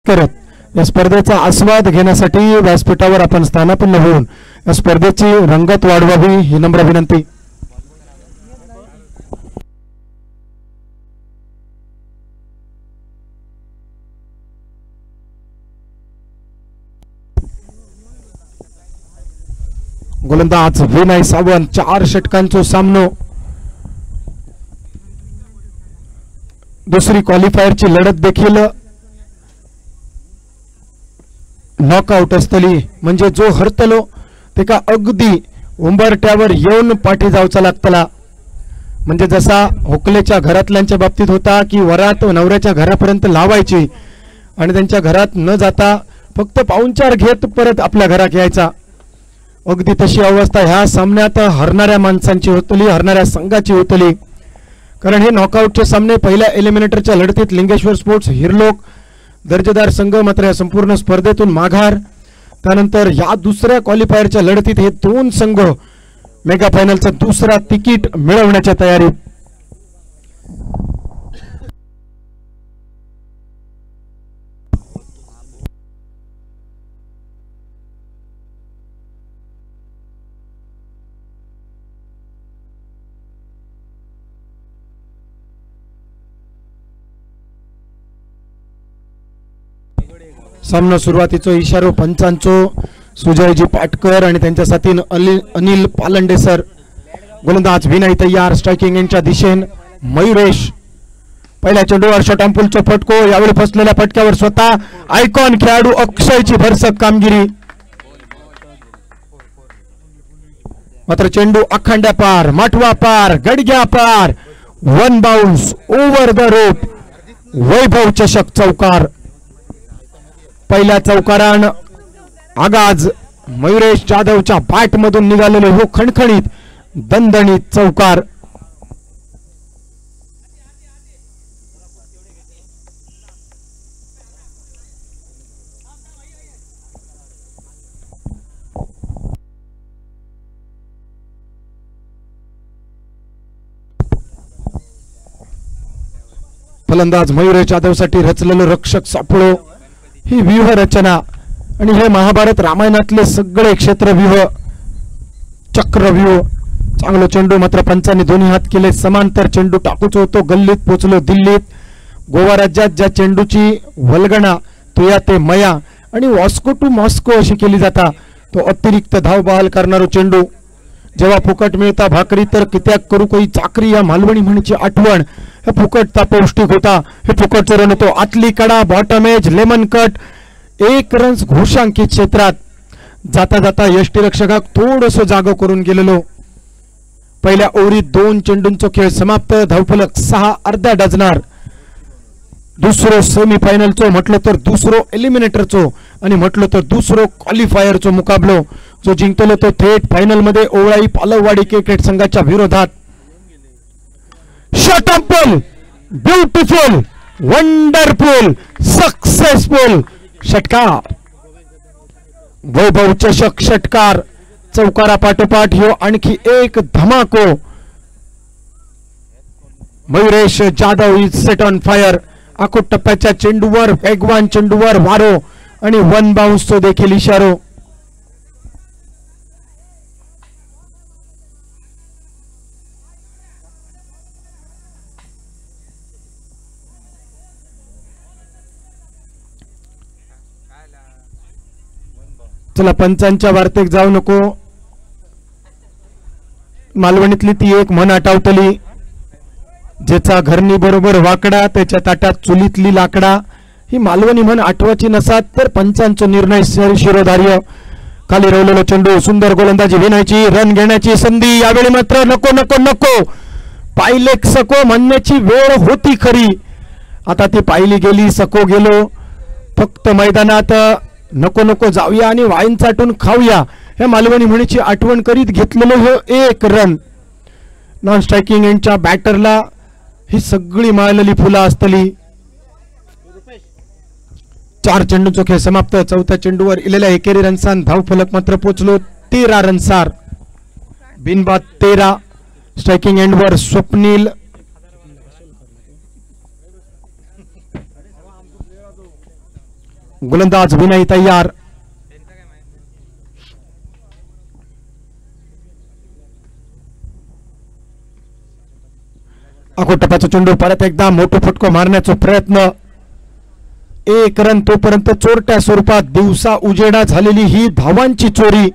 करत या स्पर्धेचा आस्वाद घेण्यासाठी व्यासपीठावर आपण स्थानापन्न होऊन या स्पर्धेची रंगत वाढवावी ही नम्र विनंती. गोलंदाज विनय सावंत 4 षटकांचा सामनो. दुसरी क्वालिफायरची लढत देखील नॉकआउट असतली म्हणजे जो हरतलो ते का अगदी उंबरट्यावर येऊन पाठी जाऊचा लागतला. म्हणजे जसा होकलेच्या घरातल्यांच्या बाबतीत होता की वरात नवऱ्याच्या घरापर्यंत लावायची आणि त्यांच्या घरात न जाता फक्त पाहुणचार घेत परत आपल्या घरात यायचा. अगदी तशी अवस्था ह्या सामन्यात हरणाऱ्या माणसांची होतली, हरणाऱ्या संघाची होतली. कारण हे नॉकआउटचे सामने पहिल्या एलिमिनेटरच्या लढतीत लिंगेश्वर स्पोर्ट्स हिरलोक दर्जेदार संघ मात्र या संपूर्ण स्पर्धेतून माघार. त्यानंतर या दुसऱ्या क्वालिफायरच्या लढतीत हे 2 संघ मेगा फायनलचा दुसरा तिकीट मिळवण्याच्या तयारीत. सामना सुरुवातीचा इशारो पंचांचो सुजयजी पाटकर आणि त्यांच्या साथीने अनिल पालंडे सर. गोलंदाज विनय तयार, स्ट्रायकिंग एंडच्या दिशेने मयुरेश. पहिल्या चेंडूवर शॉट ऑन पुलचा फटको. यावेळी फसलेल्या फटक्यावर स्वतः आयकॉन खेळाडू अक्षयची भरसक कामगिरी. मात्र चेंडू अखंड्या पार, माठवा पार, गडग्या पार, 1 बाउन्स ओव्हर द रोप. वैभव चषक चौकार. पहिल्या चौकारान आगाज मयुरेश जाधवच्या बॅट मधून निघालेले हो खणखणीत दणदणीत चौकार. फलंदाज मयुरेश जाधवसाठी रचलेलं रक्षक सापळो ही व्यूह रचना आणि हे महाभारत रामायणातले सगळे क्षेत्रव्यूह चक्रव्यूह. चांगलो चेंडू मात्र पंचांनी दोन्ही हात केले. समांतर चेंडू टाकूच होतो, गल्लीत पोचलो दिल्लीत. गोवा राज्यात ज्या चेंडूची वल्गणा तुया ते मया आणि वॉस्को टू मॉस्को अशी केली जाता तो अतिरिक्त धाव बहाल करणारो चेंडू. जेव्हा फुकट मिळता भाकरी तर कित्याक करू कोई चाकरी या मालवणी म्हणीची आठवण. हे फुकट ता पौष्टिक होता. हे फुकट चरण होतो. आतली कडा, bottom edge, lemon cut, 1 runs घोषांकित क्षेत्रात जाता जाता यष्टीरक्षकाक थोडस जागो करून गेलेलो. पहिल्या ओव्हरीत 2 चेंडूंचा खेळ समाप्त. धावफलक 6 अर्ध्या डझनार. दुसरो सेमीफायनलचो म्हटलं तर दुसरो एलिमिनेटरचो आणि म्हटलं तर दुसरो क्वालिफायरचो मुकाबलो. जो जिंकलो तो थेट फायनल मध्ये ओवळाई पालववाडी क्रिकेट संघाच्या विरोधात. Shot on pull, beautiful, wonderful, successful षटकार. वैभव चषक षटकार. चौकारा पाठोपाठ ह्यो आणखी एक धमाको. Mayuresh Jadhav is set on fire. आखो टप्प्याच्या चेंडूवर वेगवान चेंडूवर वारो आणि 1 बाउन्सचो देखील इशारो. चला पंचांच्या वार्तेक जाऊ नको. मालवणीतली ती एक म्हण आठवतली, ज्याचा घरणी बरोबर वाकडा त्याच्या ताटात चुलीतली लाकडा. ही मालवणी म्हण आठवाची नसात तर पंचांचा निर्णय शिरोधार्य. खाली रवलेला चेंडू, सुंदर गोलंदाजी विनायची, रन घेण्याची संधी. यावेळी मात्र नको नको नको पाहिलेक सको म्हणण्याची वेळ होती खरी. आता ती पाहिली गेली, सको गेलो. फक्त मैदानात नको नको जाऊया आणि वाईन चाटून खाऊया हे मालवणी म्हणीची आठवण करीत घेतलेलं हे 1 रन. नॉन स्ट्रायकिंग एंडच्या बॅटरला ही सगळी माळलेली फुलं असतली. 4 चेंडूंचा खेळ समाप्त. चौथ्या चेंडूवर इलेल्या एकेरी रन्सान धावफलक मात्र पोचलो 13 रन्सार. बिनबाद 13. स्ट्रायकिंग एंडवर स्वप्नील गोलंदाज विनय तयार. टप्प्याचा चेंडू परत एकदा मोठा फटको मारण्याचा प्रयत्न. 1 रन तोपर्यंत चोरट्या स्वरूपात दिवसा उजेडा झालेली ही धावांची चोरी.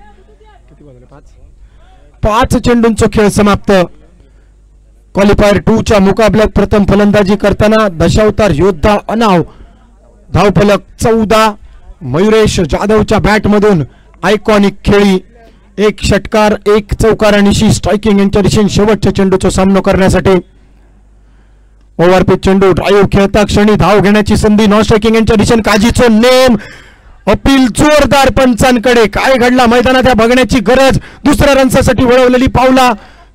5 चेंडूंचा खेळ समाप्त. क्वालिफायर 2 च्या मुकाबल्यात प्रथम फलंदाजी करताना दशावतार योद्धा अनाव धावफलक 14. मयुरेश जाधवच्या बॅट मधून आयकॉनिक खेळी. 1 षटकार 1 चौकार आणि स्ट्रायकिंग यांच्या दिशेने शेवटच्या चेंडूचा सामना करण्यासाठी. ओव्हरपिच चेंडू ड्राईव्ह खेळता क्षणी धाव घेण्याची संधी. नॉन स्ट्रायकिंग यांच्या दिशेने काजीचो नेम. अपील जोरदार पंचांकडे. काय घडला मैदानात या बघण्याची गरज. दुसऱ्या रन्सासाठी वळवलेली पावला.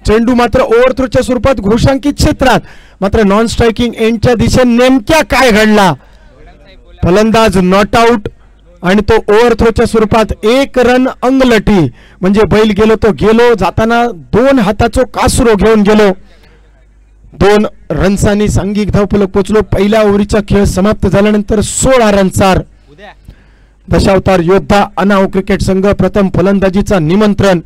चेंडू मात्र ओव्हरथ्रोच्या स्वरूपात घोषांकित क्षेत्रात. मात्र नॉन स्ट्रायकिंग एंडच्या दिशेने नेमक्या काय घडला. फलंदाज नॉट आउट आणि तो ओव्हरथ्रोच्या स्वरूपात 1 रन अंगलटी. म्हणजे बैल गेलो तो गेलो. जाताना 2 हाताचो कासरो घेऊन गेलो. 2 रन्सांनी सांघिक धावफलक पोचलो. पहिल्या ओव्हरीचा खेळ समाप्त झाल्यानंतर 16 रनचार. दशावतार योद्धा अनाव क्रिकेट संघ प्रथम फलंदाजीचा निमंत्रण.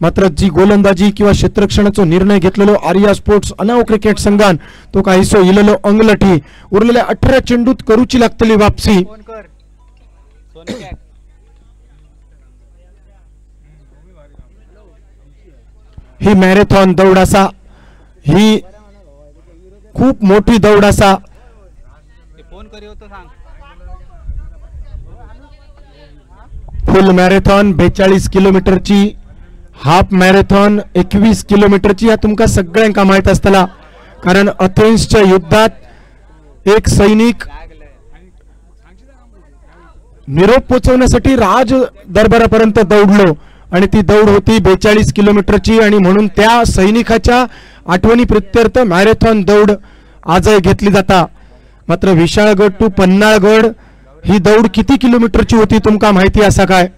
मात्र जी गोलंदाजी किंवा क्षेत्ररक्षणाचा निर्णय घेतलेलो आर्या स्पोर्ट्स अनाव क्रिकेट संघान तो काहीसो इलेलो अंगलठी. उरलेल्या 18 चेंडूत करूची लागतली वापसी. ही मॅरेथॉन दौड असा. ही खूप मोठी दौड असा. फुल मॅरेथॉन 42 किलोमीटरची. हाफ मॅरेथॉन 21 किलोमीटरची. या तुमका सगळ्यांका माहित असतला. कारण अथेन्सच्या युद्धात एक सैनिक निरोप पोचवण्यासाठी राज दरबारापर्यंत दौडलो आणि ती दौड होती 42 किलोमीटरची. आणि म्हणून त्या सैनिकाच्या आठवणी प्रित्यर्थ मॅरेथॉन दौड आजही घेतली जाता. मात्र विशाळगड टू पन्हाळगड ही दौड किती किलोमीटरची होती तुमका माहिती असा काय.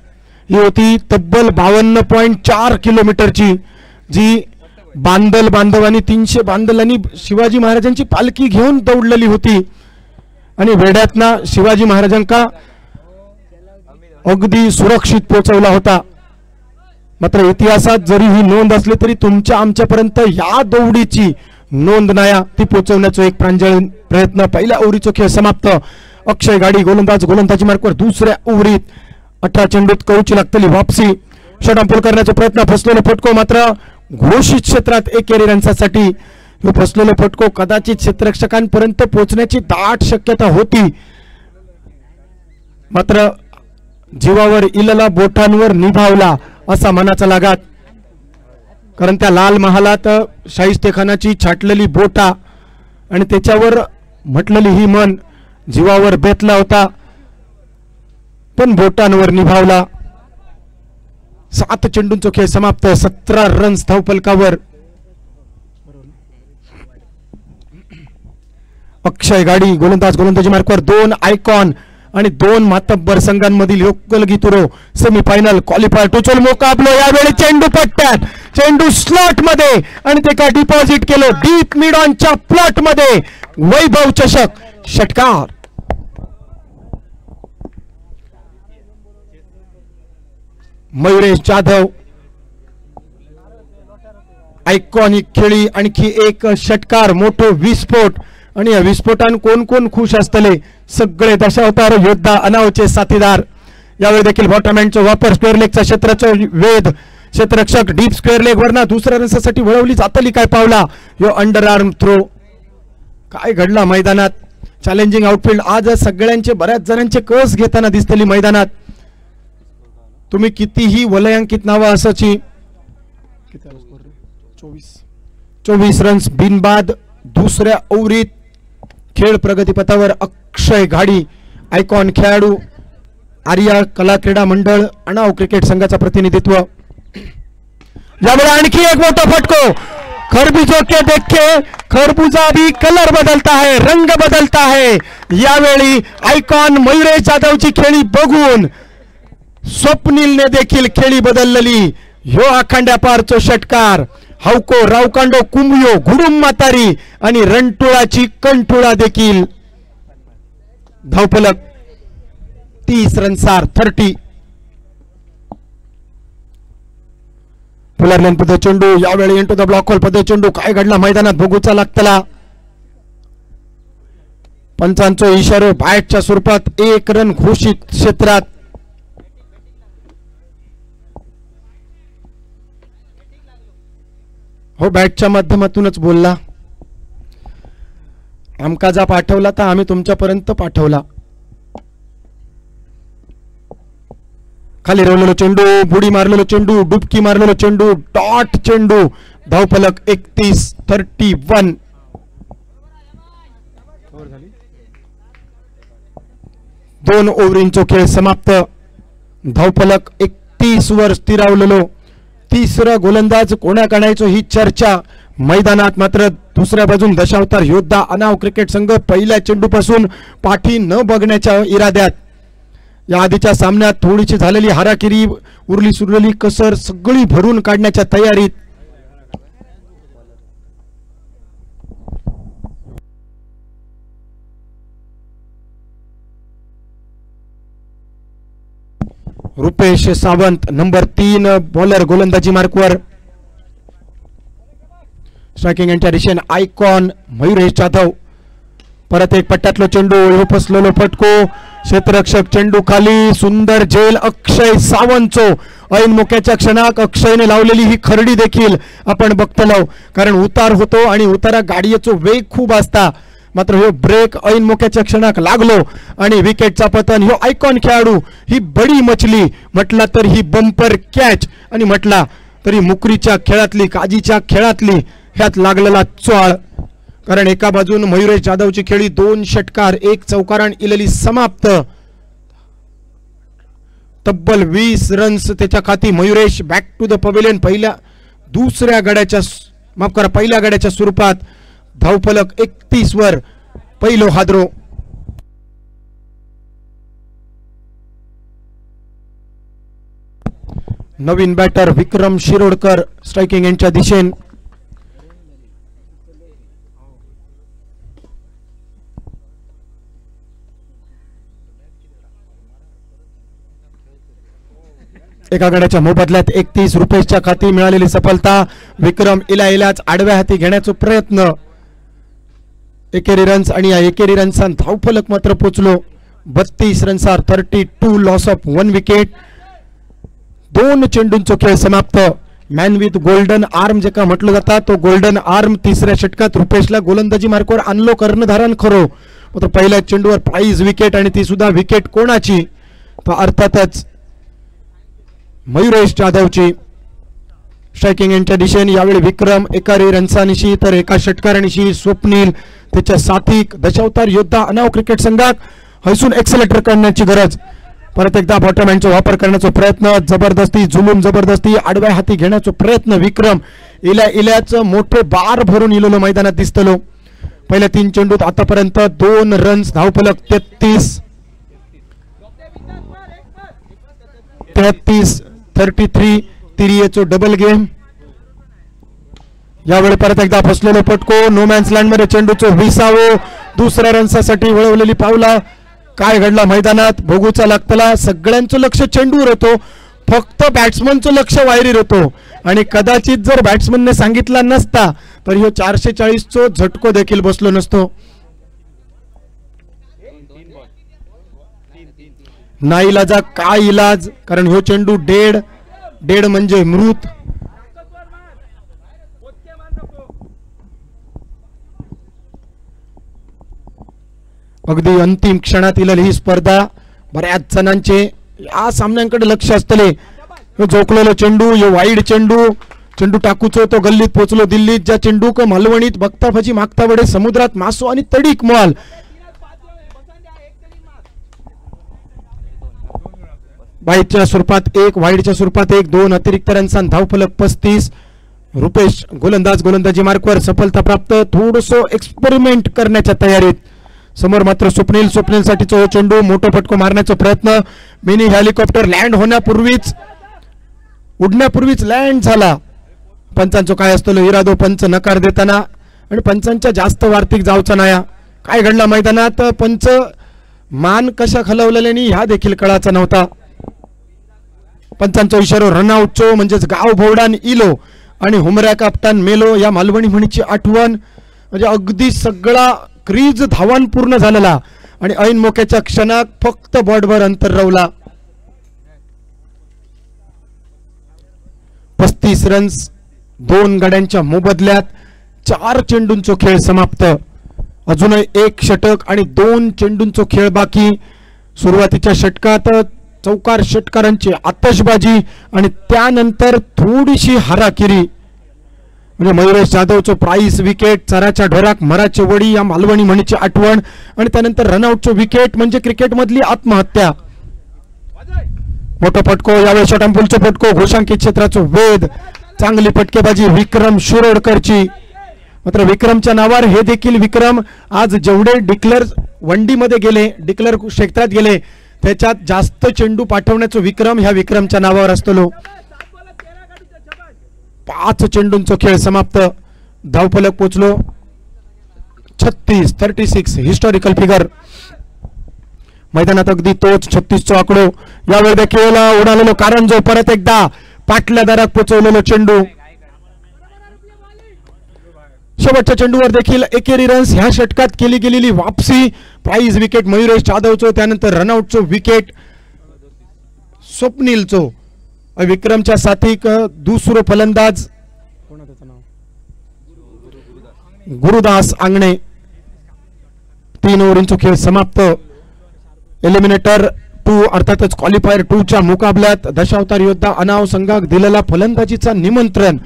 ही होती तब्बल 52.4 किलोमीटरची. जी बांदल बांधवांनी 300 बांदलांनी शिवाजी महाराजांची पालखी घेऊन दौडलेली होती. आणि वेड्यातना शिवाजी महाराजांका अगदी सुरक्षित पोहोचवला होता. मात्र इतिहासात जरी ही नोंद असली तरी तुमच्या आमच्यापर्यंत या दौडीची नोंद नाया. ती पोहोचवण्याचा एक प्रांजळ प्रयत्न. पहिल्या ओव्हरीचा खेळ समाप्त. अक्षय गाडी गोलंदाज गोलंदाजी मार्कवर. दुसऱ्या ओव्हरीत 18 चेंडूत करूची लागतली वापसी. षटंपूल करण्याचा प्रयत्न. फसलेला फटको मात्र घोषित क्षेत्रात एकेरी रन्सासाठी. हे फसलेला फटको कदाचित क्षेत्ररक्षकांपर्यंत पोहोचण्याची दाट शक्यता होती. मात्र जीवावर इलला बोटांवर निभावला असा मनाचा लागात. कारण त्या लाल महालात शाहिस्तेखानाची छाटलेली बोटा आणि त्याच्यावर म्हटलेली ही मन जीवावर बेतला होता. पण बोटांवर निभावला. 7 चेंडूंचा खेळ समाप्त. 17 रन्स धावफलकावर. अक्षय गाडी गोलंदाज गोलंदाजी मार्कवर. 2 आयकॉन आणि 2 मातब्बर संघांमधील योग्य गीतुरो सेमीफायनल क्वालिफायर टू मुकाबलो. यावेळी चेंडू पट्ट्यात. चेंडू स्लॉट मध्ये आणि ते का डिपॉझिट केलं डीप मिड ऑनच्या प्लॉट मध्ये. वैभव चषक षटकार. मयुरेश जाधव आयकॉनिक खेळी. आणखी एक षटकार. मोठो विस्फोट. आणि या विस्फोटान कोण कोण खुश असतले. सगळे दशावतार योद्धा अनावचे साथीदार. यावेळी देखील बॉटम हँडचा वापर. स्क्वेअर लेगचा क्षेत्राचा वेध. क्षेत्ररक्षक डीप स्क्वेअर लेग वरना दुसऱ्या रन्सासाठी वळवली जातली काय पावला. यो अंडर आर्म थ्रो. काय घडला मैदानात. Challenging outfield. आज सगळ्यांचे बऱ्याच जणांचे कस घेताना दिसतली मैदानात. तुम्ही कितीही वलयांकित नावं असाची. 24 रन्स बिनबाद. दुसऱ्या ओव्हरीत खेळ प्रगतीपथावर. अक्षय घाडी आयकॉन खेळाडू आर्या कला क्रीडा मंडळ अनाव क्रिकेट संघाचा प्रतिनिधित्व. यामुळे आणखी एक मोठा फटको. खरबूजों के देखे खरबूजा भी कलर बदलता है, रंग बदलता है. यावेळी आयकॉन मयुरेश जाधवची खेळी बघून स्वप्नीलने देखील खेळी बदललेली. ह्यो आखांड्या पारचो षटकार. हावको रावकांडो कुंभियो घुडुम म्हातारी आणि रणटुळाची कंठुळा देखील. धावफलक 32 रनसार 30. फुलर लेन पदे चेंडू यावेळी इंटू द ब्लॉक होल पदे चेंडू. काय घडला मैदानात बघूचा लागतला. पंचांचा इशारो बॅटच्या स्वरूपात 1 रन घोषित क्षेत्रात. हो बॅटच्या माध्यमातूनच बोलला. आमका जा पाठवला तर आम्ही तुमच्यापर्यंत पाठवला. खाली रोवलेलो चेंडू, बुडी मारलेलो चेंडू, डुबकी मारलेलो चेंडू, डॉट चेंडू. धावफलक 31-31. 2 ओव्हरींचो खेळ समाप्त. धावफलक 31 वर स्थिरावलेलो. तिसरा गोलंदाज कोणा काढायचो ही चर्चा मैदानात. मात्र दुसऱ्या बाजून दशावतार योद्धा अनाव क्रिकेट संघ पहिल्या चेंडूपासून पाठी न बघण्याच्या इराद्यात. या आधीच्या सामन्यात थोडीशी झालेली हाराकिरी, उरली सुरलेली कसर सगळी भरून काढण्याच्या तयारीत. रुपेश सावंत नंबर 3 बॉलर गोलंदाजी मार्कवर. स्ट्रायकिंग एंडच्या दिशेने आयकॉन मयुरेश जाधव. परत एक पट्ट्यातलो चेंडू, फसलेलो फटको, क्षेत्ररक्षक चेंडू खाली, सुंदर झेल अक्षय सावंतचो. ऐन मोक्याच्या क्षणाक अक्षयने लावलेली ही खरडी देखील आपण बघतलो. कारण उतार होतो आणि उतारा गाडीचो वेग खूप असता. मात्र ह्यो ब्रेक ऐन मोक्याच्या क्षणाक लागलो आणि विकेटचा पतन. ह्यो आयकॉन खेळाडू ही बडी मछली म्हटला तर ही बंपर कॅच आणि म्हटला तरी मुकरीच्या खेळातली, काजीच्या खेळातली ह्यात लागलेला चोळ. कारण एका बाजून मयुरेश जाधवची खेळी 2 षटकार 1 चौकारण इलेली समाप्त. तब्बल 20 रन्स त्याच्या खाती. Mayuresh back to the pavilion पहिल्या गड्याच्या स्वरूपात. धावफलक 31 वर पहिलो हादरो. नवीन बॅटर विक्रम शिरोडकर स्ट्रायकिंग एंडच्या दिशेने. एका गड्याच्या मोबदल्यात 31 रुपयाच्या खाती मिळालेली सफलता. विक्रम इलाच आडव्या हाती घेण्याचा प्रयत्न. एकेरी रन्स आणि या एकेरी रन्सां धावफलक मात्र पोचलो. 32 रन्सार 32. Loss of 1 wicket. 2 चेंडूंचो खेळ समाप्त. मॅन विथ गोल्डन आर्म जे का म्हटलं जाता तो गोल्डन आर्म तिसऱ्या षटकात रुपेशला गोलंदाजी मार्कवर आणलो कर्णधारान खरो. मात्र पहिल्या चेंडूवर प्राइज विकेट आणि ती सुद्धा विकेट कोणाची तर अर्थातच मयुरेश जाधवची. स्ट्रायकिंग एंडच्या दिशेने यावेळी विक्रम एका रन्सानिशी तर एका षटकारानिशी स्वप्नील त्याच्या साथिक. दशावतार योद्धा अनाव क्रिकेट संघात हैसून एक्सेलेटर करण्याची गरज. परत एकदा बॉटम हँडचा वापर करण्याचा प्रयत्न. जबरदस्ती जुलूम जबरदस्ती आडव्या हाती घेण्याचा प्रयत्न. विक्रम इल्याचं मोठे बार भरून इलेलो मैदानात दिसतलो. पहिल्या 3 चेंडूत आतापर्यंत 2 रन्स. धावफलक 33. तिरियेचो डबल गेम. यावेळी परत एकदा फसलेलो पटको. नो मॅन्स लँड मध्ये चेंडूचो 20वा. दुसऱ्या रन्सासाठी वळवलेली पावला. काय घडला मैदानात बघूचा लागतला. सगळ्यांचं लक्ष चेंडूवर होतो, फक्त बॅट्समनचं लक्ष वायरीर होतो. आणि कदाचित जर बॅट्समनने सांगितला नसता तर ह्यो 440 चो झटको देखील बसलो नसतो. नाईलाजा काय इलाज. कारण ह्यो चेंडू डेड म्हणजे मृत. अगदी अंतिम क्षणात इलेली ही स्पर्धा. बऱ्याच जणांचे या सामन्यांकडे लक्ष असतले. ह्यो जोकलेलो चेंडू, ह्यो वाईड चेंडू टाकूचो तो गल्लीत पोचलो दिल्लीत. ज्या चेंडू क मालवणीत बघता फजी मागता वडे समुद्रात मासो आणि तडीक मॉल. वाईडच्या स्वरूपात 1, वाईडच्या स्वरूपात 1, 2 अतिरिक्त रन्सां धावफलक 35. रुपेश गोलंदाजी मार्कवर सफलता प्राप्त. थोडंसं एक्सपेरिमेंट करण्याच्या तयारीत. समोर मात्र स्वप्नीलसाठीचा चेंडू मोठा फटको मारण्याचा प्रयत्न. मिनी हेलिकॉप्टर लँड उडण्यापूर्वीच लँड झाला. पंचांचा काय असतो इरादो. पंच नकार देताना आणि पंचांच्या जास्त वार्तिक जावचा नाया. काय घडला मैदानात. पंच मान कशा हलवलेल्यानी ह्या देखील कळाचा नव्हता. पंचांचा इशारा रनआउटचो म्हणजेच गाव भोवडान इलो आणि हुमऱ्या कापतान मेलो या मालवणी म्हणीची आठवण. म्हणजे अगदी सगळा क्रीज धावान पूर्ण झालेला आणि ऐन मोक्याच्या क्षणात फक्त बॉर्डवर अंतर रावला. 35 रन्स 2 गड्यांच्या मोबदल्यात 4 चेंडूंचो खेळ समाप्त. अजूनही 1 षटक आणि 2 चेंडूंचो खेळ बाकी. सुरुवातीच्या षटकात चौकार षटकारांची आतषबाजी आणि त्यानंतर थोडीशी हाराकिरी. म्हणजे मयुरेश जाधवचं प्राइस विकेट, चराच्या ढोराक मराची वडी या मालवणी म्हणीची आठवण आणि त्यानंतर रनआउटचं विकेट म्हणजे क्रिकेटमधली आत्महत्या. मोठा फटको यावेळी शॉटॅम्पूलचा फटको, घोषांकित क्षेत्राचं वेध, चांगली फटकेबाजी विक्रम शिरोडकरची. मात्र विक्रमच्या नावावर हे देखील विक्रम आज जेवढे डिक्लेअर वंडीमध्ये गेले, डिक्लेअर क्षेत्रात गेले त्याच्यात जास्त चेंडू पाठवण्याचं विक्रम ह्या विक्रमच्या नावावर असतो. 5 चेंडूंचा खेळ समाप्त. धावफलक पोचलो 36 हिस्टॉरिकल फिगर. मैदानात अगदी तोच 36 आकडो. यावेळी देखील उडालेलो कारंजो परत एकदा पाटल्या दारात पोचवलेलो चेंडू. शेवटच्या चेंडूवर देखील एकेरी रन्स. ह्या षटकात केली गेलेली वापसी. प्राइज विकेट मयुरेश जाधवचो, त्यानंतर रनआउटचो विकेट स्वप्नीलचो. विक्रमच्या साथीक दुसरो फलंदाज गुरुदास आंगणे. 3 ओव्हरींचा खेळ समाप्त. एलिमिनेटर 2 अर्थातच क्वालिफायर 2 च्या मुकाबल्यात दशावतार योद्धा अनाव संघाक दिलेला फलंदाजीचा निमंत्रण.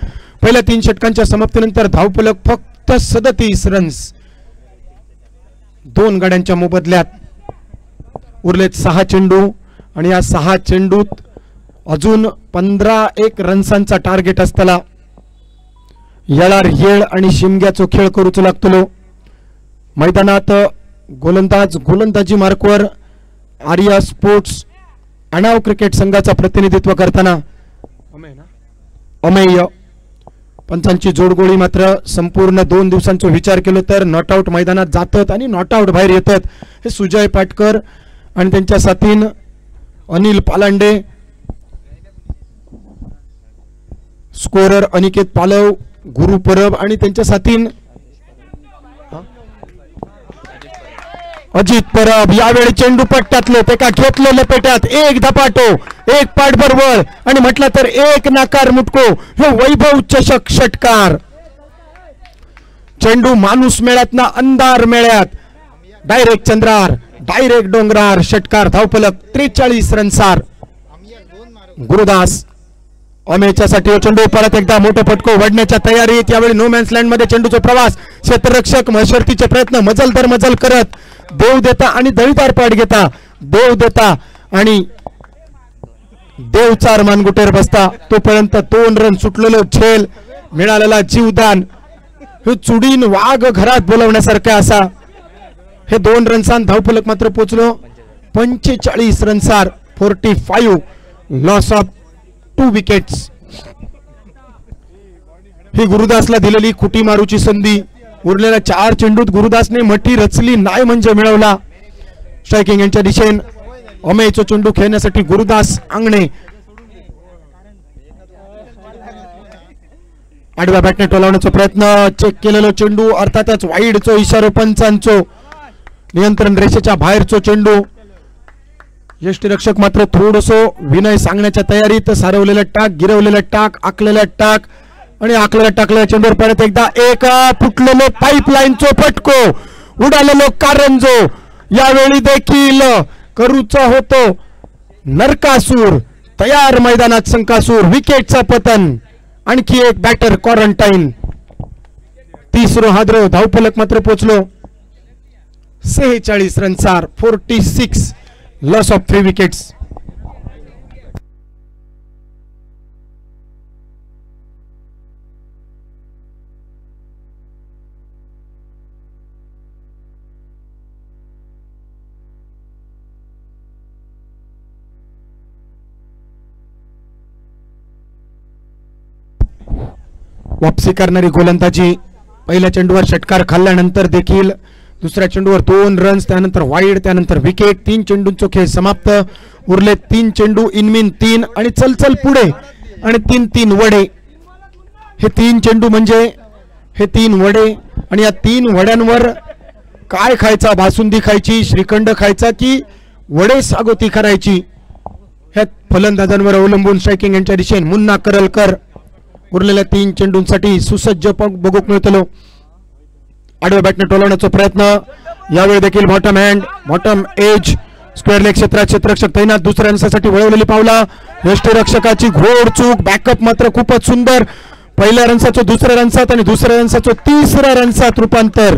पहिल्या 3 षटकांच्या समाप्तीनंतर धावफलक फक्त 37 रन्स 2 गड्यांच्या मोबदल्यात. उरलेत 6 चेंडू आणि या 6 चेंडूत अजून 15 रन्सांचा टार्गेट असताना येळार येळ आणि शिमग्याचो खेळ करूच लागतलो. मैदानात गोलंदाजी मार्कवर आर्या स्पोर्ट्स अनाव क्रिकेट संघाचा प्रतिनिधित्व करताना अमेय. पंचांची जोडगोळी मात्र संपूर्ण 2 दिवसांचा विचार केलो तर नॉट आउट मैदानात जातात आणि नॉट आउट बाहेर येतात. हे सुजय पाटकर आणि त्यांच्या साथीन अनिल पालांडे, स्कोरर अनिकेत पालव, गुरु परब आणि त्यांच्या साथीन अजित परब. यावेळी चेंडू पट्ट्यातले ते का घेतले लपेट्यात. 1 धपाटो, 1 पाठभर वळ आणि म्हटलं तर 1 नाकार मुटको. हे वैभव चषक षटकार. चेंडू माणूस मेळ्यात ना अंधार मेळ्यात. डायरेक्ट चंद्रार, डायरेक्ट डोंगरार. षटकार धावफलक 43 रन्सार. गुरुदास अमेच्यासाठी चेंडू परत एकदा मोठा फटको वडण्याच्या तयारीत. यावेळी नो मॅन्स लँड मध्ये चेंडूचा प्रवास. क्षेत्ररक्षक मशर्तीचे प्रयत्न मजल दर मजल करत देव देता आणि दळीदार पाठ घेता. देव देता आणि देव 4 मानगुटेर बसता. तोपर्यंत 2 रन सुटलेलो झेल, मिळालेला जीवदान हे चुडीन वाघ घरात बोलवण्यासारखा असा. हे 2 रन्सान धावफलक मात्र पोचलो 45 रन्सार. 45 लॉस ऑफ 2 विकेट्स. ही गुरुदासला दिलेली खुटी मारूची संधी. उरलेल्या 4 चेंडूत गुरुदासने मठी रचली नाही म्हणजे मिळवला. स्ट्रायकिंग यांच्या दिशेने अमेयचा चेंडू खेळण्यासाठी गुरुदास आंगणे. आडव्या बॅटने टोलावण्याचा प्रयत्न. चेक केलेला चेंडू अर्थातच वाईडचो इशारो पंचांचो. नियंत्रण रेषेच्या बाहेरचो चेंडू. यष्टीरक्षक मात्र थोडसो विनय सांगण्याच्या तयारीत. सारवलेला टाक, गिरवलेला टाक, आखलेला टाक आणि आखलेला टाकलेल्या चेंडूवर परत एकदा एक फुटलेलो पाईपलाईनचो फटको. उडालेलो कारंजो. यावेळी देखील करूचा होतो नरकासूर. तयार मैदानात संकासूर. विकेटचा पतन. आणखी एक बॅटर क्वारंटाईन. 3रो हादरो. धावफलक मात्र पोचलो 46 रन्सार. 46 लॉस ऑफ 3 विकेट्स. वापसी करणारी गोलंदाजी. पहिल्या चेंडूवर षटकार खाल्ल्यानंतर देखील दुसऱ्या चेंडूवर 2 रन्स, त्यानंतर वाईड, त्यानंतर विकेट. 3 चेंडूंचा खेळ समाप्त. उरले 3 चेंडू, इनमिन 3 आणि चल पुढे आणि 3 वडे. हे 3 चेंडू म्हणजे हे 3 वडे आणि या 3 वड्यांवर काय खायचा? बासुंदी खायची, श्रीखंड खायचा की वडे सागोती करायची? ह्या फलंदाजांवर अवलंबून स्ट्रायकिंग यांच्या दिशेने मुन्ना करलकर उरलेल्या 3 चेंडूंसाठी सुसज्ज बघूक मिळतलो. आडव्या बॅटने टोलवण्याचा प्रयत्न. यावेळी देखील bottom hand, bottom edge, square leg क्षेत्रात क्षेत्ररक्षक तैनात. दुसऱ्या रन्सासाठी वळवलेली पावला. यष्टीरक्षकाची घोड चूक. बॅकअप मात्र खूपच सुंदर. पहिल्या रन्साचं दुसऱ्या रन्सात आणि दुसऱ्या रन्साचं तिसऱ्या रन्सात रूपांतर.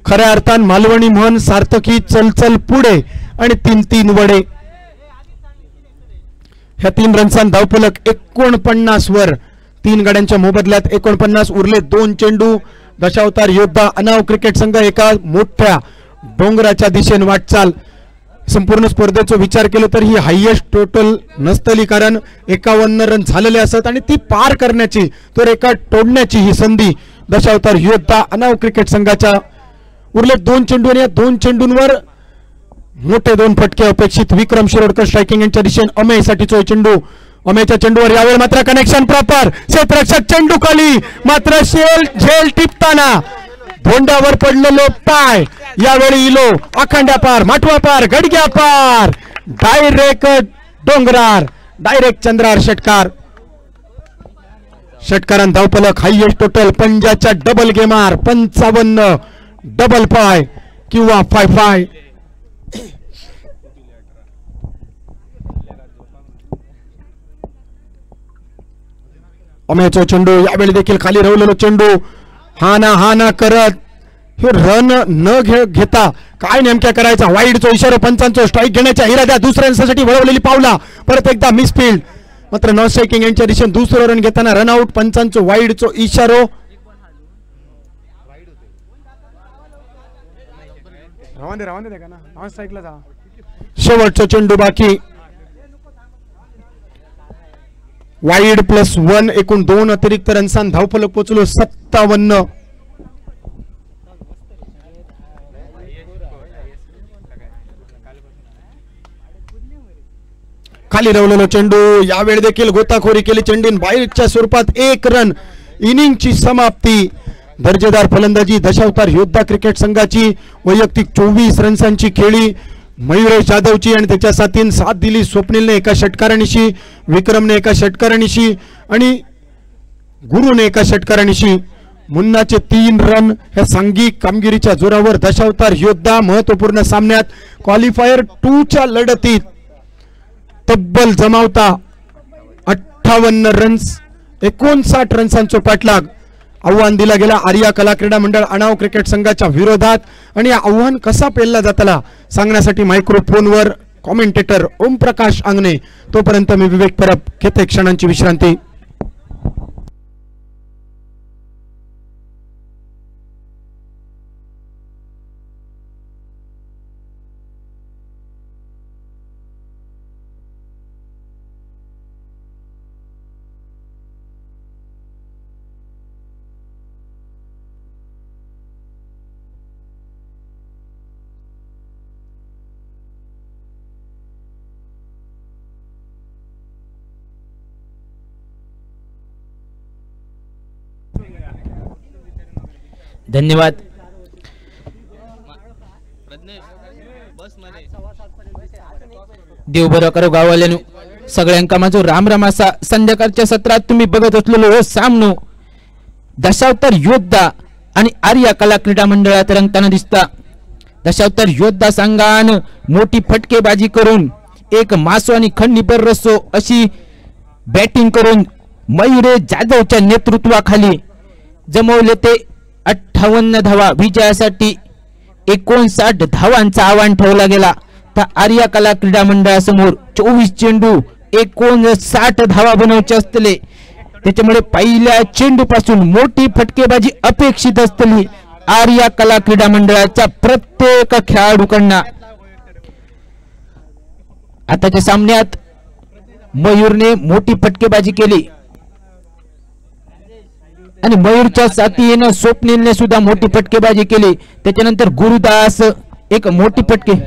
खऱ्या अर्थान मालवणी म्हण सार्थकी, चल पुढे आणि 3 वडे. ह्या 3 रन्सांत धावफलक 49 वर. 3 गाड्यांच्या मोबदल्यात 49. उरले 2 चेंडू. दशावतार योद्धा अनाव क्रिकेट संघ एका मोठ्या डोंगराच्या दिशेने वाटचाल. संपूर्ण स्पर्धेचा विचार केला तर ही हायएस्ट टोटल नसतली, कारण 51 रन झालेले असत आणि ती पार करण्याची, तो रेकॉर्ड तोडण्याची ही संधी दशावतार योद्धा अनाव क्रिकेट संघाच्या. उरले 2 चेंडू आणि या 2 चेंडूंवर मोठे 2 फटके अपेक्षित. विक्रम शिरोडकर स्ट्रायकिंग यांच्या दिशेने अमेयसाठीचा चेंडू. अमेयच्या चेंडूवर यावेळी मात्र कनेक्शन प्रॉपर. क्षेत्ररक्षक चेंडू खाली, मात्र झेल टिपताना धोंड्यावर पडलेलो पाय. यावेळी इलो आखांड्या पार, माठवा पार, गडग्या पार, डायरेक्ट डोंगरार, डायरेक्ट चंद्रार षटकार. षटकारांत धावफलक हायएस्ट टोटल पंजाच्या डबल गेमार 55 डबल पाय किंवा 5-5. अमेयचा चेंडू. यावेळी देखील खाली राहिलेलो चेंडू. हा ना करत हे रन न घेता काय नेमक्या करायचा? वाईडचा इशारा पंचांचा. स्ट्राईक घेण्याच्या इराद्या दुसऱ्या रनसाठी वळवलेली पावला. परत एकदा मिसफिल्ड. मात्र नॉन स्ट्रायकिंग यांच्या दिशेने दुसरं रन घेताना रनआउट. पंचांचा वाईडचा इशारो. शेवटचा चेंडू बाकी. वाईड +1 एकूण 2 अतिरिक्त रन्सान धावफलक पोचलो 57. खाली राहिलेलो चेंडू. यावेळी देखील गोताखोरी केली चेंडून बाईटच्या स्वरूपात 1 रन. इनिंगची समाप्ती. दर्जेदार फलंदाजी दशावतार योद्धा क्रिकेट संघाची. वैयक्तिक 24 रन्सांची खेळी मयुरेश जाधवची आणि त्याच्या साथीने साथ दिली स्वप्नीलने एका षटकारानिशी, विक्रमने एका षटकारानिशी आणि गुरुने एका षटकारानिशी. मुन्नाचे 3 रन ह्या सांघिक कामगिरीच्या जोरावर दशावतार योद्धा महत्वपूर्ण सामन्यात क्वालिफायर 2 च्या लढतीत तब्बल जमावता 58 रन्स 59 रन्सांचा पाठलाग. आव्हान दिला गेला आर्या कला क्रीडा मंडळ अनाव क्रिकेट संघाच्या विरोधात आणि आव्हान कसा पेलला जातला सांगण्यासाठी मायक्रोफोनवर कॉमेंटेटर ओमप्रकाश आंगणे. तोपर्यंत मी विवेक परब घेते क्षणांची विश्रांती. धन्यवाद. देव बरं करो गाववाल्यानो. सगळ्यांका माझो राम राम असा. संध्याकाळच्या सत्रात तुम्ही बघत असलेलो हो सामनो दशावतार योद्धा आणि आर्या कला क्रीडा मंडळात रंगताना दिसता. दशावतार योद्धा संघान मोठी फटकेबाजी करून एक मासो आणि खंडीभर रस्सो अशी बॅटिंग करून मयुरेश जाधवच्या नेतृत्वाखाली जमवले ते 58 धावा. विजयासाठी 59 धावांचा आव्हान ठेवला गेला. तर आर्या कला क्रीडा मंडळासमोर 24 चेंडू 59 धावा बनवायचे असतले. त्याच्यामुळे पहिल्या चेंडूपासून मोठी फटकेबाजी अपेक्षित असतली आर्या कला क्रीडा मंडळाच्या प्रत्येक खेळाडूकडून. आताच्या सामन्यात मयूरने मोठी फटकेबाजी केली. आणि मयूरच्या साथीने स्वप्नीलने सुद्धा मोठी फटकेबाजी केली. त्याच्यानंतर गुरुदास एक मोठी फटके.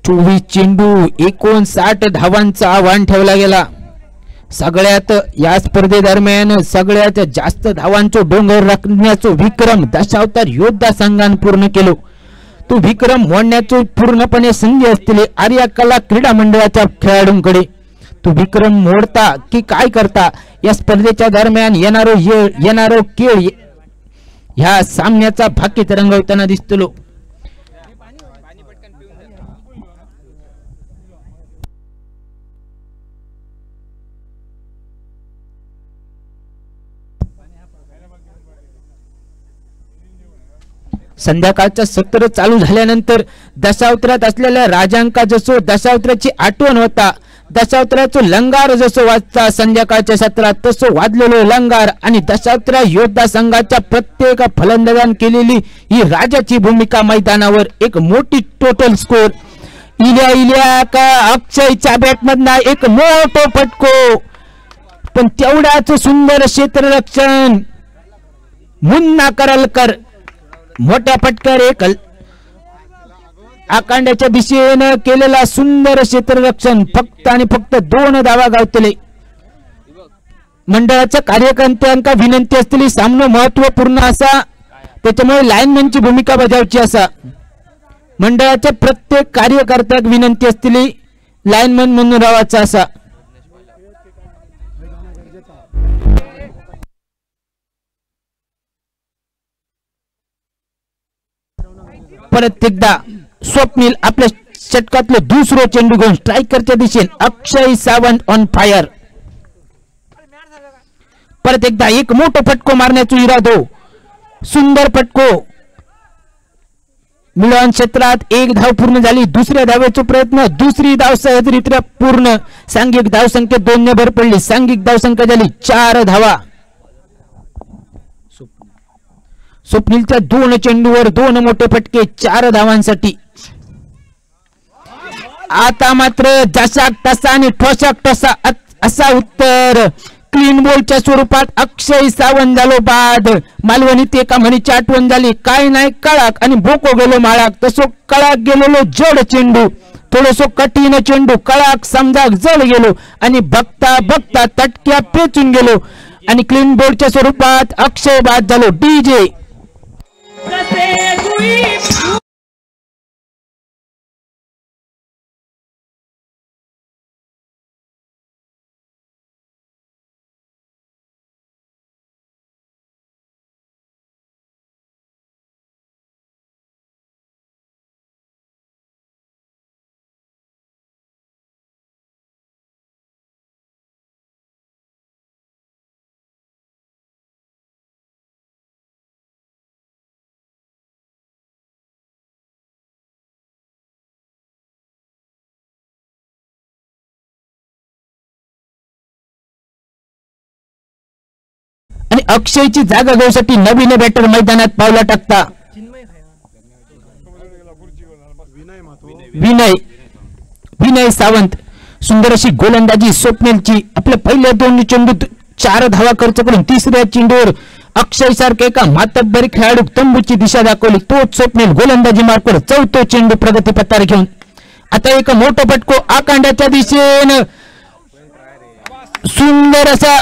चोवीस चेंडू 59 धावांचा आव्हान ठेवला गेला. सगळ्यात या स्पर्धेदरम्यान सगळ्यात जास्त धावांचं डोंगर राखण्याचं विक्रम दशावतार योद्धा संघाने पूर्ण केलो. तो विक्रम मोडण्याची पूर्णपणे संधी असलेली आर्या कला क्रीडा मंडळाच्या खेळाडूंकडे. तो विक्रम मोडता की काय करता या स्पर्धेच्या दरम्यान येणारो खेळ ह्या सामन्याचा भाकीत रंगवताना दिसतो. संध्याकाळचं सत्र चालू झाल्यानंतर दशावतारात असलेल्या राजांका जसो दशावताराची आठवण होता, दशावताराचं लंगार जसं वाजता संध्याकाळच्या सत्रात तसं वाजलेलो लंगार आणि दशावतार योद्धा संघाच्या प्रत्येक फलंदाजान केलेली ही राजाची भूमिका मैदानावर एक मोठी टोटल स्कोर. इल्या का अक्षयच्या बॅटमधना एक मोठो फटको, पण तेवढ्याच सुंदर क्षेत्ररक्षण मुन्ना करलकर मोठ्या फटक्यावर एक आकांड्याच्या दिशेने केलेला सुंदर क्षेत्ररक्षण फक्त आणि फक्त 2 धावा गावतले. मंडळाच्या कार्यकर्त्यांका विनंती असलेली सामना महत्वपूर्ण असा, त्याच्यामुळे लाईनमॅनची भूमिका बजावची असा. मंडळाच्या प्रत्येक कार्यकर्त्याक विनंती असलेली लाईनमॅन म्हणून राहायचा असा. परत एकदा स्वप्नील आपल्या षटकातले दुसरे चेंडू घेऊन स्ट्रायकरच्या दिशेने अक्षय सावंत ऑन फायर. परत एकदा एक मोठा फटको मारण्याचा इरादो, सुंदर फटको. मिलन क्षेत्रात 1 धाव पूर्ण झाली. दुसऱ्या धावेचा प्रयत्न, दुसरी धाव सहजरित्या पूर्ण. सांघिक धाव संख्या 2 ने भर पडली. सांघिक धाव संख्या झाली 4 धावा. स्वप्नीलच्या 2 चेंडूवर 2 मोठे फटके 4 धावांसाठी. आता मात्र जशाक तसा आणि ठोसाक ठोसा असा उत्तर. क्लीन बॉलच्या स्वरूपात अक्षय सावंत झालो बाद. मालवणीत एका म्हणीची आठवण झाली, काय नाही कळाक आणि बोको गेलो माळाक. तसो कळाक गेलेलो जड चेंडू, थोडसो कठीण चेंडू कळाक समजा जड गेलो आणि बघता बघता तटक्या पेचून गेलो आणि क्लीन बॉलच्या स्वरूपात अक्षय बाद झालो. डीजे आणि अक्षयची जागा घेण्यासाठी नवीन बॅटर मैदानात पावला टाकता. विनय सावंत. सुंदर अशी गोलंदाजी स्वप्नीलची. आपल्या पहिल्या 2 चेंडूत 4 धावा खर्च करून तिसऱ्या चेंडूवर अक्षय सारखे एका मातब्बरी खेळाडू तंबूची दिशा दाखवली. तोच स्वप्नील गोलंदाजी मार्फत 4थो चेंडू प्रगतीपथावर घेऊन आता एक मोठा फटको आकांड्याच्या दिशेने. सुंदर असा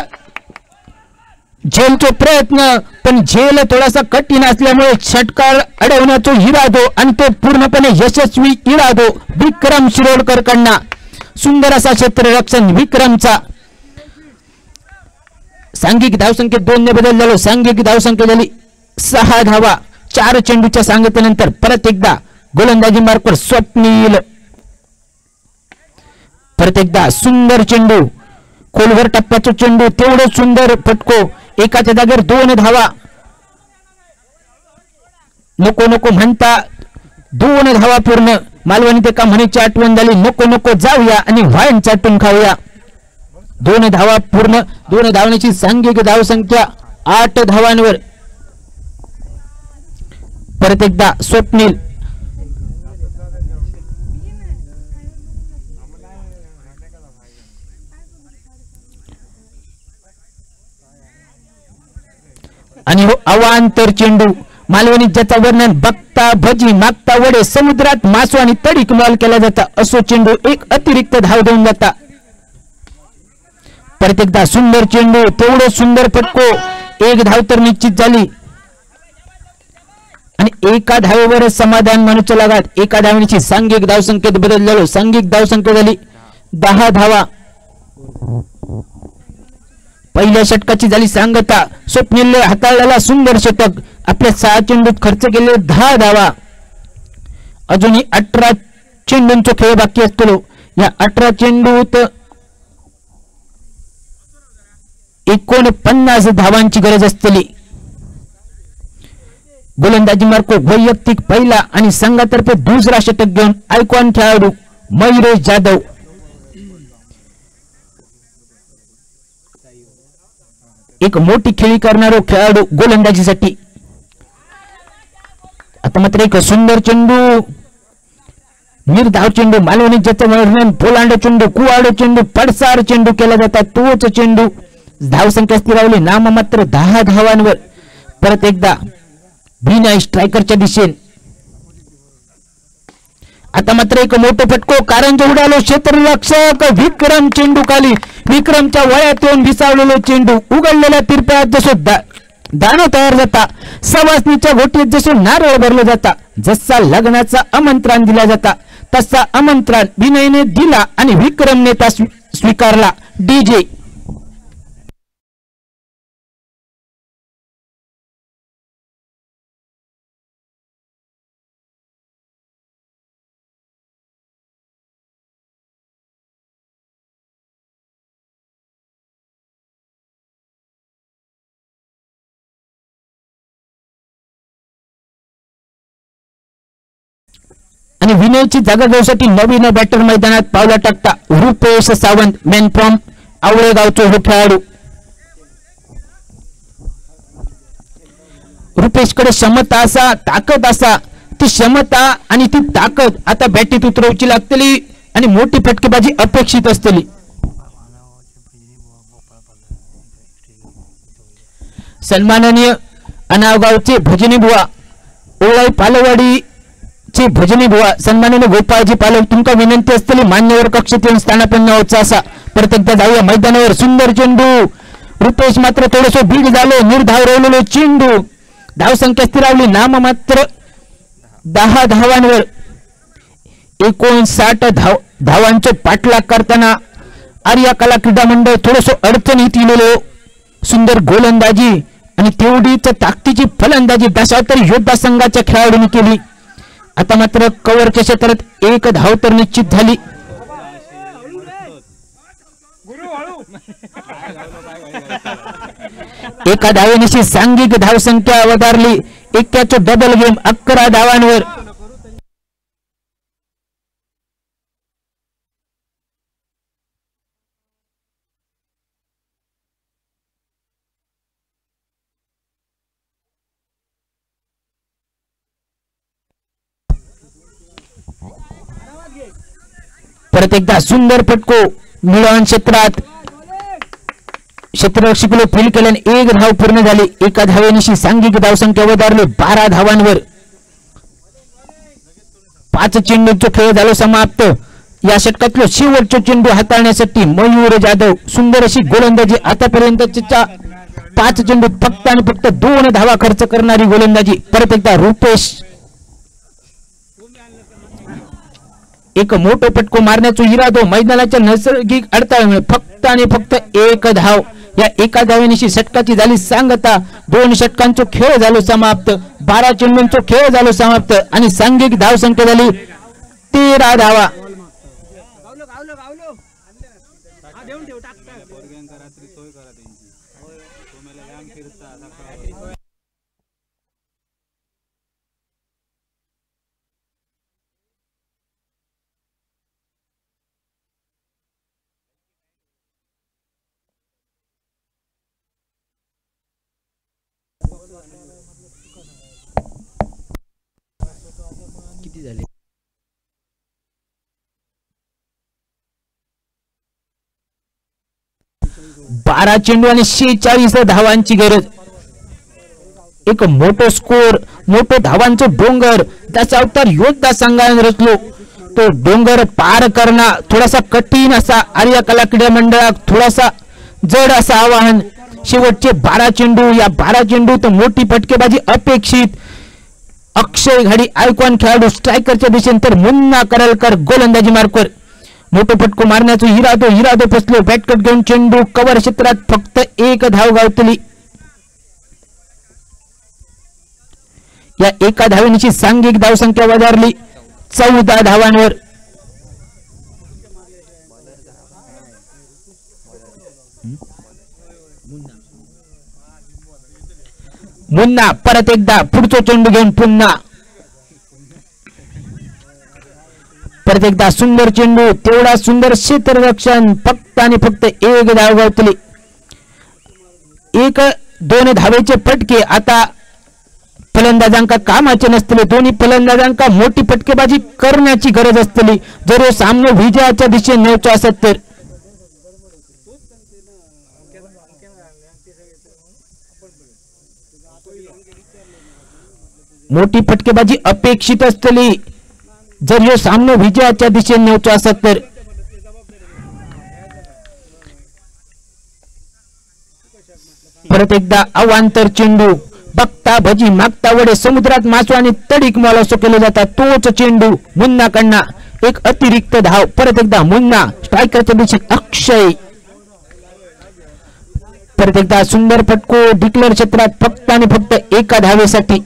झेलचा प्रयत्न, पण झेल थोडासा कठीण असल्यामुळे षटकार अडवण्याचा इरादो आणि तो पूर्णपणे यशस्वी इरादो विक्रम शिरोडकर कडना. सुंदर असा क्षेत्ररक्षण विक्रमचा. सांघिक धावसंख्येत 2 ने बदल झालो. सांघिक धावसंख्या झाली 6 धावा 4 चेंडूच्या सांगतेनंतर. परत एकदा गोलंदाजी मार्फत स्वप्नील. परत एकदा सुंदर चेंडू, खोलवर टप्प्याचा चेंडू, तेवढं सुंदर फटको. एकाच्या जागेवर 2 धावा. नको नको म्हणता 2 धावा पूर्ण. मालवणीत एका म्हणीची आठवण झाली, नको नको जाऊया आणि व्हाईन चाटून खाऊया. 2 धावा पूर्ण. 2 धावण्याची सांघिक धावसंख्या 8 धावांवर. परत एकदा स्वप्नील आणि हो अवांतर चेंडू. मालवणी ज्याचा वर्णन बघता भजी मागता वडे समुद्रात मासू आणि तडीक मॉल केला जाता असो चेंडू एक अतिरिक्त धाव देऊन जाता. परत एकदा सुंदर चेंडू. तेवढं सुंदर फटको. 1 धाव तर निश्चित झाली आणि एका धावेवर समाधान मानूच्या लागात. एका धावण्याची सांघिक धावसंख्येत बदल झालो. सांघिक धावसंख्या झाली 10 धावा. पहिल्या षटकाची झाली सांगता. स्वप्नीलने हाताळलेला सुंदर षटक. आपल्या 6 चेंडूत खर्च केले 10 धावा. अजूनही 18 चेंडूंचा खेळ बाकी असतो. या 18 चेंडूत 49 धावांची गरज असलेली. गोलंदाजी मार्को वैयक्तिक पहिला आणि संघातर्फे दुसरा षटक घेऊन आयकॉन खेळाडू मयुरेश जाधव. एक मोठी खेळी करणारा खेळाडू गोलंदाजीसाठी. आता मात्र एक सुंदर चेंडू. निर्धाव चेंडू. मालवणी ज्याचं वर्णन पोलांड चेंडू कुवाड चेंडू पडसार चेंडू केला जातात तोच चेंडू. धावसंख्या स्थिरावली नाममात्र 10 धावांवर. परत एकदा बिना स्ट्रायकरच्या दिशेने. आता मात्र एक मोठं फटको. कारंजा उडालो. क्षेत्ररक्षक विक्रम चेंडू खाली. विक्रमच्या वळ्यात येऊन भिसावलेलो चेंडू उघडलेल्या तिरप्यात जसो दाणो तयार जाता. सवासणीच्या गोटीत जसं नारळ भरलं जाता. जसा लग्नाचा आमंत्रण दिला जाता तसा आमंत्रण विनयने दिला आणि विक्रमने त्या स्वीकारला. डीजे आणि विनयची जागा घेण्यासाठी नवीन बॅटर मैदानात पावला टाकता रुपेश सावंत. मॅन फ्रॉम आवळे गावचा हो खेळाडू. रुपेशकडे क्षमता असा ताकद असा. ती क्षमता आणि ती ताकद आता बॅटीत उतरवची लागतली आणि मोठी फटकेबाजी अपेक्षित असतली. सन्माननीय अनावगावचे भजनी बुवा ओळाई पालवाडी चे भजनी बुवा सन्माननीय गोपाळजी पालक तुमका विनंती असतली मान्यवर कक्षेत येऊन स्थानापन्न व्हायचं असा. परत एकदा जाऊया मैदानावर. सुंदर चेंडू. रुपेश मात्र थोडस बीग झालो. निर्धाव राहिलेलो चेंडू. धावसंख्या स्थिरावली नाममात्र 10 धावांवर. 59 धावांचे पाठलाग करताना आर्या कला क्रीडा मंडळ थोडस अडचणीत येलेलो. सुंदर गोलंदाजी आणि तेवढीच ताकदीची फलंदाजी दशावतारी योद्धा संघाच्या खेळाडूंनी केली. आता मात्र कव्हरच्या क्षेत्रात 1 धाव तर निश्चित झाली. एका धावेनिशी सांघिक धावसंख्या वधारली. एक्याचं डबल गेम 11 धावांवर. परत एकदा सुंदर फटको. मिळवण क्षेत्रात क्षेत्ररक्षकाला फील केल्याने 1 धाव पूर्ण झाली. एका धावेनिशी सांघिक धावसंख्या वधारली 12 धावांवर. 5 चेंडूंचा खेळ झाला समाप्त. या षटकातलो शेवटचा चेंडू हाताळण्यासाठी मयूर जाधव सुंदर अशी गोलंदाजी. आतापर्यंतच्या 5 चेंडूत फक्त आणि फक्त 2 धावा खर्च करणारी गोलंदाजी. परत एकदा रुपेश एक मोठो फटको मारण्याचा इरादो. मैदानाच्या नैसर्गिक अडथळ्यामुळे फक्त आणि फक्त 1 धाव. या एका धावेनिशी षटकाची झाली सांगता. 2 षटकांचा खेळ झालो समाप्त. 12 चेंडूंचा खेळ झालो समाप्त आणि सांघिक धावसंख्या झाली 13 धावा. 12 चेंडू आणि 46 धावांची गरज. एक मोठो स्कोर, मोठो धावांचं डोंगर दशावतार योद्धा संघाने रचलो. तो डोंगर पार करणं थोडासा कठीण असा आर्या कला क्रीडा मंडळात थोडासा जड असं आवाहन. शेवटचे 12 चेंडू, या 12 चेंडू तर मोठी फटकेबाजी अपेक्षित. अक्षय घाडी आयकॉन खेळाडू स्ट्रायकरच्या दिशेने तर मुन्ना करलकर गोलंदाजी मार्कवर. मोठो फटको मारण्याचा हिरादो फसलो. बॅटकट घेऊन चेंडू कव्हर क्षेत्रात फक्त एक धाव गावतली. या एका धावेची सांघिक धावसंख्या वधारली 14 धावांवर. मुन्ना परत एकदा पुढचा चेंडू घेऊन पुन्हा परत एकदा सुंदर चेंडू, तेवढा सुंदर क्षेत्ररक्षण, फक्त आणि फक्त एक धाव गावतली. 1-2 धावेचे फटके आता फलंदाजांका कामाचे नसतले. दोन्ही फलंदाजांका मोठी फटकेबाजी करण्याची गरज असतली जर हे सामने विजयाच्या दिशेने न्यायचा असत तर. मोठी फटकेबाजी अपेक्षित असतली जर हे सामने विजयाच्या दिशेने न्यायचा असत तर. परत एकदा अवांतर चेंडू, बघता भजी मागता वडे, समुद्रात मासो आणि तडीक मॉल असो केले जातात. तोच चेंडू मुन्ना कडना एक अतिरिक्त धाव. परत एकदा मुन्ना स्ट्रायकरच्या दिशेने अक्षय. परत एकदा सुंदर फटको डिक्लेअर क्षेत्रात फक्त आणि फक्त एका धावेसाठी.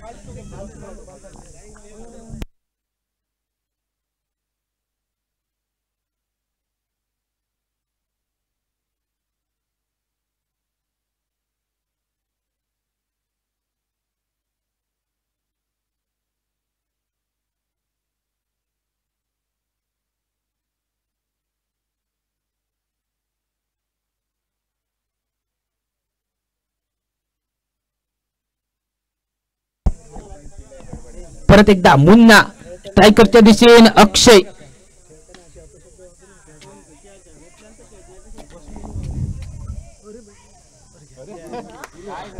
परत एकदा मुन्ना स्ट्रायकरच्या दिशेने अक्षय.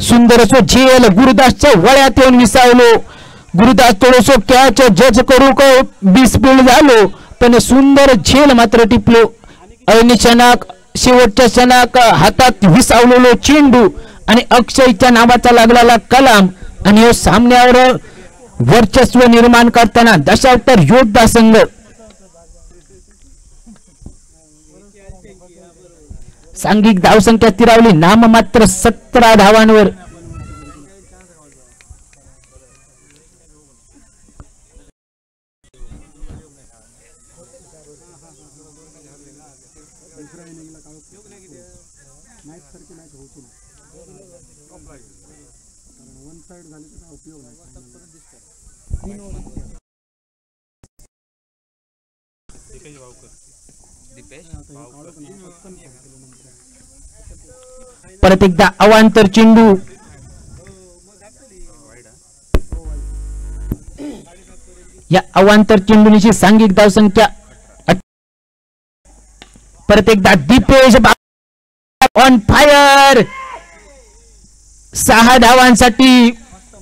सुंदर असो झेल गुरुदासच्या वळ्यात येऊन विसावलो. गुरुदास थोडसो कॅच जज करू का बिस्पिल झालो, पण सुंदर झेल मात्र टिपलो. अनिशनाक शेवटच्या क्षणाक हातात विसावलेलो चेंडू आणि अक्षयच्या नावाचा लागलेला कलाम आणि या सामन्यावर वर्चस्व निर्माण करताना दशावतार योद्धा संघ. सांघिक धावसंख्या स्थिरावली नाममात्र 17 धावांवर. परत एकदा अवांतर चेंडू, या अवांतर चेंडूची सांघिक धावसंख्या. परत एकदा दीपेश ऑन फायर. 6 धावांसाठी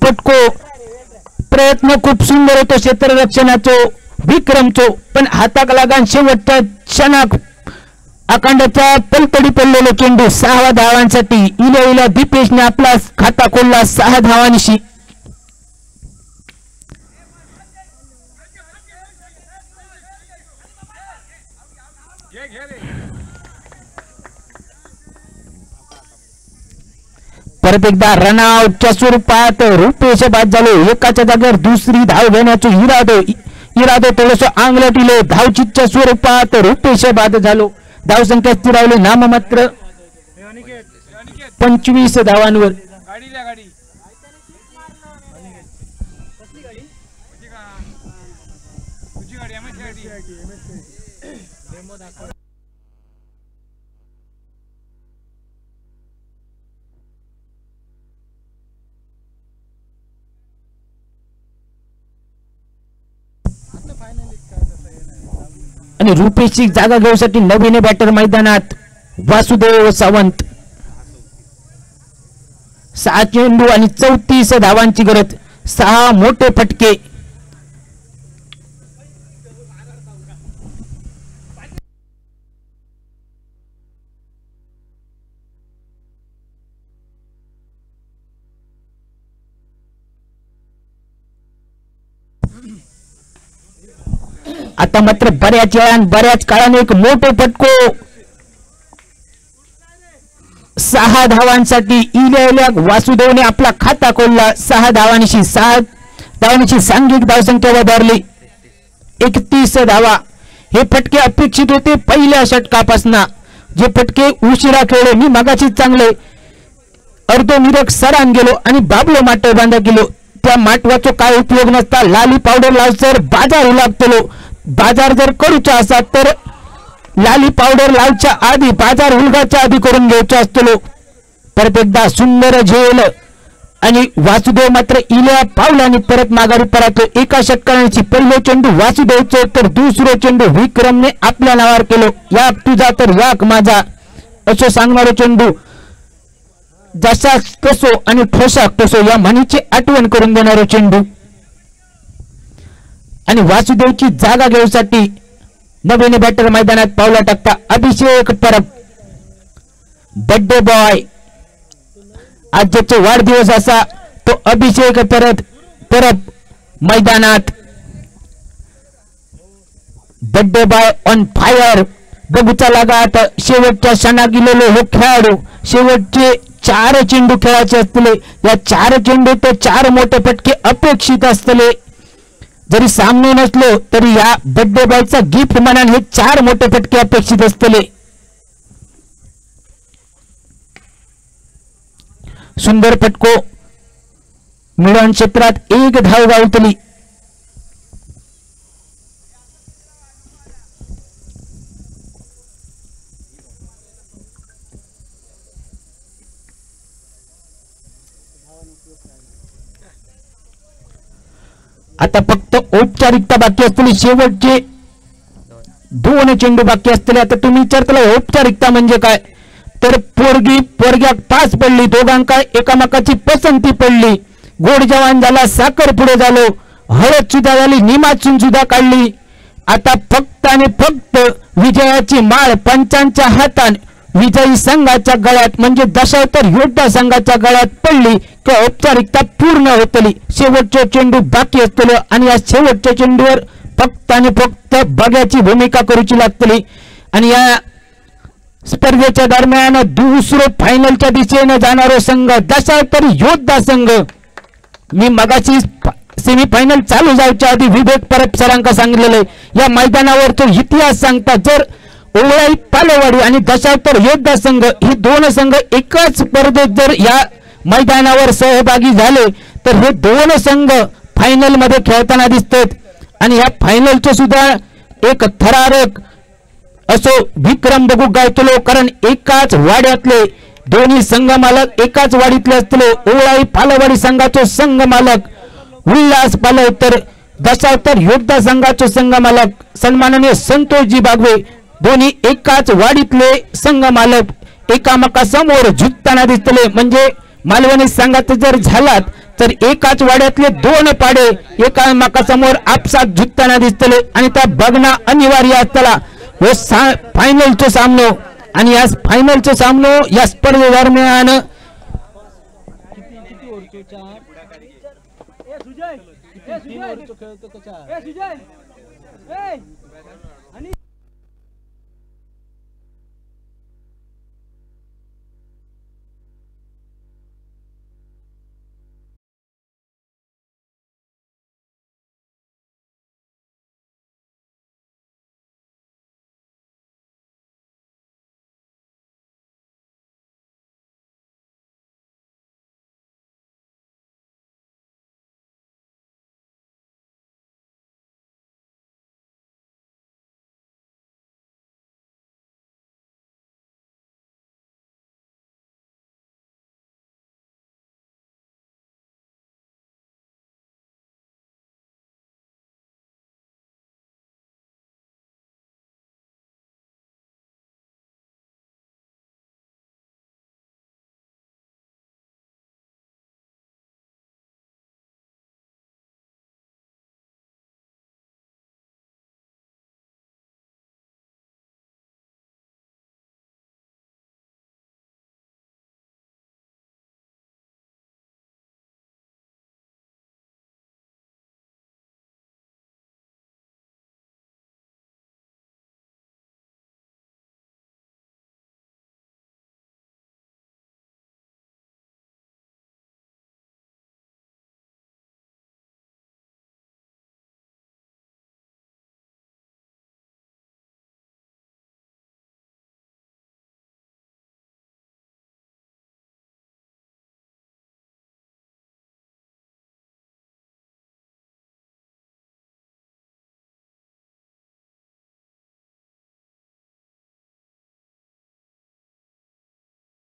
फटको. प्रयत्न खूप सुंदर होतो क्षेत्ररक्षणाचो विक्रमचो, पण हाताक लागान शेवटच्या क्षणाक अखंडच्या पलतडी पडलेलो चेंडू 6 धावांसाठी. इल्या दीपेशने आपला खाता खोलला 6 धावांशी. परत एकदा रनआउटच्या स्वरूपात रुपेश बाद झालो. एकाच्या जागेवर दुसरी धाव घेण्याचा इरादो थोडस आंगलटिलो. धावचीच्या स्वरूपात रुपेश बाद झालो. धावसंख्या स्थिरावली नाममात्र 25 धावांवर. आणि रुपेशची जागा घेण्यासाठी नवीन बॅटर मैदानात. वासुदेव सावंत. 6 चेंडू आणि 34 धावांची गरज, 6 मोठे फटके. आता मात्र बऱ्याच काळाने एक मोठं फटको 6 धावांसाठी इल्या वासुदेवने आपला खाता खोलला. 6 धावांशी सांघिक धावसंख्या वधारली 31 धावा. हे फटके अपेक्षित होते पहिल्या षटकापासून. जे फटके उशिरा खेळले, मी मगाशी चांगले अर्धनिरक सरान गेलो आणि बाबलो माटव बांधा गेलो. त्या माटवाचा काय उपयोग नसता. लाली पावडर लावसर बाजार उलागतलो. बाजार जर करूचा असा तर लाली पावडर लावच्या आधी बाजार उलगाच्या आधी करून घ्यायचा असतो. परत एकदा सुंदर झेल आणि वासुदेव मात्र इल्या पावलाने परत माघारी परतलो. एका षटकारांची पहिलो चेंडू वासुदेवचे तर दुसरो चेंडू विक्रमने आपल्या नावावर केलो. याक तुझा तर याक माझा असं सांगणारो चेंडू जसा तसो आणि ठोसाक तसो या म्हणीची आठवण करून देणारो चेंडू. आणि वासुदेवची जागा घेण्यासाठी नवीन बॅटर मैदानात पावला टाकता अभिषेक परब. बर्थडे बॉय आज ज्याचा वाढदिवस असा तो अभिषेक परब मैदानात. Birthday boy on fire. बघूचा लागात शेवटच्या क्षणा गेलेलो हो खेळाडू. शेवटचे 4 चेंडू खेळायचे असतले. या 4 चेंडू ते 4 मोठे फटके अपेक्षित असतले. जरी सामने नसलो तरी या बर्थडे बॉयचा गिफ्ट म्हणून हे 4 मोठे फटके अपेक्षित असतले. सुंदर फटको मिळवून क्षेत्रात 1 धाव गावतली. आता फक्त औपचारिकता बाकी असलेली शेवटचे 2 चेंडू बाकी असलेले. आता तुम्ही विचारताल औपचारिकता म्हणजे काय, तर पोरग्याक 5 पडली, दोघांका एकामेकाची पसंती पडली, गोड जवान झाला, साखर पुढे झालो, हळद सुद्धा झाली, निमाचून सुद्धा काढली. आता फक्त आणि फक्त विजयाची माळ पंचांच्या हातात विजयी संघाच्या गळ्यात म्हणजे दशावतार योद्धा संघाच्या गळ्यात पडली की औपचारिकता पूर्ण होतली. शेवटचे चेंडू बाकी असतलो आणि या शेवटच्या चेंडूवर फक्त आणि फक्त बघ्याची भूमिका करूची लागतली. आणि या स्पर्धेच्या दरम्यान दुसरे फायनलच्या दिशेने जाणारा संघ दशावतार योद्धा संघ. मी मगाशी सेमीफायनल चालू जायच्या आधी विवेक परब सरांका सांगितलेले या मैदानावर तो इतिहास सांगता. जर ओवळाई पालेवाडी आणि दशावतार योद्धा संघ ही 2 संघ एकाच स्पर्धेत जर या मैदानावर सहभागी झाले तर हे 2 संघ फायनल मध्ये खेळताना दिसतात. आणि या फायनलचे सुद्धा एक थरारक असो विक्रम बघू गायतलो. कारण एकाच वाड्यातले दोन्ही संघ मालक एकाच वाडीतले असतलो. ओवळाई पालेवाडी संघाचो संघ मालक उल्हास पालव तर दशावतार योद्धा संघाचो संघ मालक सन्माननीय संतोषजी बागवे दोन्ही एकाच वाडीतले संघ मालक एकामेकासमोर झुकताना दिसतले. म्हणजे मालवणी संघात जर झालात तर एकाच वाड्यातले 2 पाडे एकामेकासमोर आपसात झुकताना दिसतले आणि त्या बघणं अनिवार्य असताना हे फायनलचे सामनो. आणि या फायनलचे सामनो या स्पर्धेदरम्यान